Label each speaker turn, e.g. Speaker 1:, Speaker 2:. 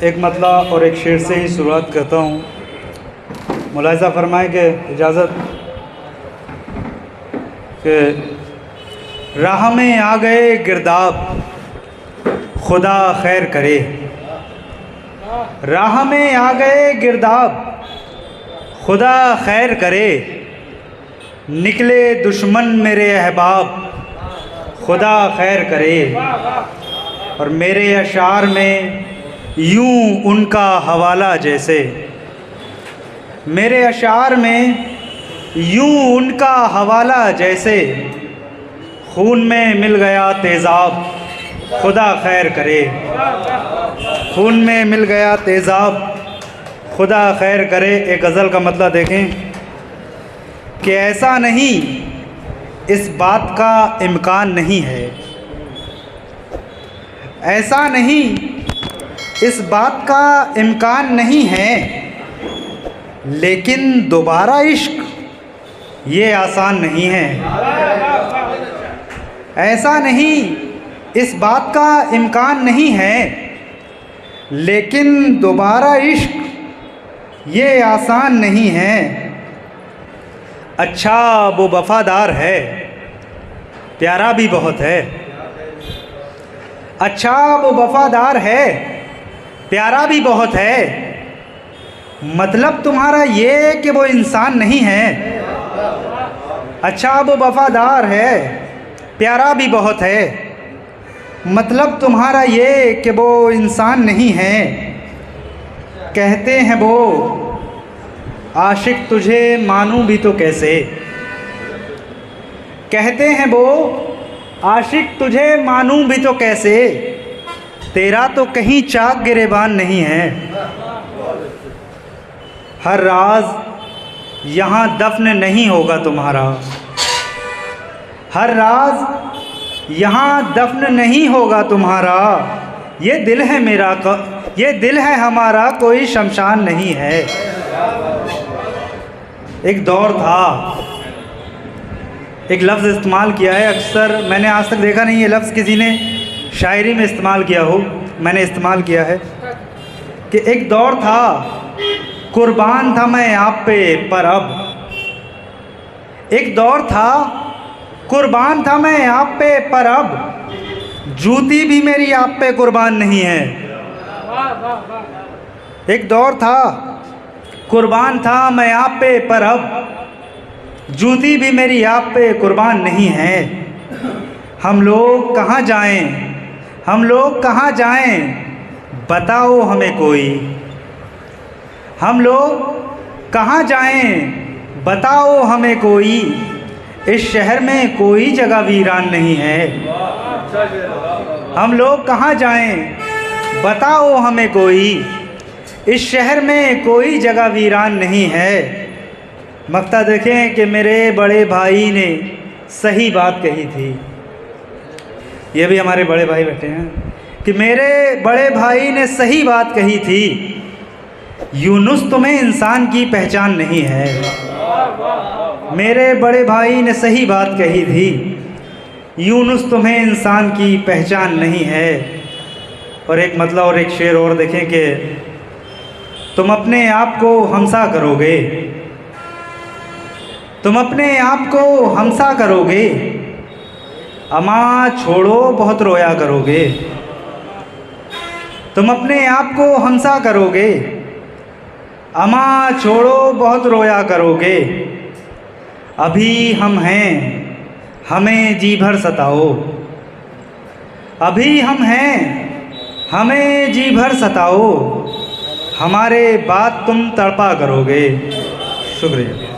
Speaker 1: एक मतला और एक शेर से ही शुरुआत करता हूँ। मुलाहिज़ा फरमाएँ कि इजाज़त कि राह में आ गए गिरदाब खुदा खैर करे। राह में आ गए गिरदाब खुदा खैर करे। निकले दुश्मन मेरे अहबाब खुदा खैर करे। और मेरे अशार में यूं उनका हवाला जैसे, मेरे अशार में यूं उनका हवाला जैसे, खून में मिल गया तेज़ाब खुदा खैर करे। खून में मिल गया तेज़ाब खुदा खैर करे। एक गज़ल का मतलब देखें कि ऐसा नहीं इस बात का इम्कान नहीं है, ऐसा नहीं इस बात का इम्कान नहीं है, लेकिन दोबारा इश्क ये आसान नहीं है। ऐसा नहीं इस बात का इम्कान नहीं है, लेकिन दोबारा इश्क ये आसान नहीं है। अच्छा वो वफ़ादार है, प्यारा भी बहुत है। अच्छा वो वफ़ादार है, प्यारा भी बहुत है। मतलब तुम्हारा ये कि वो इंसान नहीं है। अच्छा वो वफ़ादार है, प्यारा भी बहुत है। मतलब तुम्हारा ये कि वो इंसान नहीं है। कहते हैं वो आशिक तुझे मानूं भी तो कैसे। कहते हैं वो आशिक तुझे मानूं भी तो कैसे। तेरा तो कहीं चाक गिरेबान नहीं है। हर राज यहाँ दफन नहीं होगा तुम्हारा। हर राज यहाँ दफन नहीं होगा तुम्हारा। ये दिल है मेरा ये दिल है हमारा, कोई शमशान नहीं है। एक दौर था, एक लफ्ज़ इस्तेमाल किया है, अक्सर मैंने आज तक देखा नहीं ये लफ्ज़ किसी ने शायरी में इस्तेमाल किया हो, मैंने इस्तेमाल किया है कि एक दौर था कुर्बान था मैं आप पे पर अब। एक दौर था कुर्बान था मैं आप पे पर अब, जूती भी मेरी आप पे कुर्बान नहीं है। एक दौर था कुर्बान था मैं आप पे पर अब, जूती भी मेरी आप पे कुर्बान नहीं है। हम लोग कहाँ जाएं, हम लोग कहाँ जाएं, बताओ हमें कोई। हम लोग कहाँ जाएं, बताओ हमें कोई। इस शहर में कोई जगह वीरान नहीं है। हम लोग कहाँ जाएं, बताओ हमें कोई। इस शहर में कोई जगह वीरान नहीं है। मक्ता देखें कि मेरे बड़े भाई ने सही बात कही थी। ये भी हमारे बड़े भाई बैठे हैं कि मेरे बड़े भाई ने सही बात कही थी। यूनुस तुम्हें इंसान की पहचान नहीं है। मेरे बड़े भाई ने सही बात कही थी। यूनुस तुम्हें इंसान की पहचान नहीं है। और एक मतलब और एक शेर और देखें कि तुम अपने आप को हमसा करोगे, तुम अपने आप को हमसा करोगे। अमा छोड़ो बहुत रोया करोगे। तुम अपने आप को हमसा करोगे। अमा छोड़ो बहुत रोया करोगे। अभी हम हैं हमें जी भर सताओ। अभी हम हैं हमें जी भर सताओ। हमारे बात तुम तड़पा करोगे। शुक्रिया।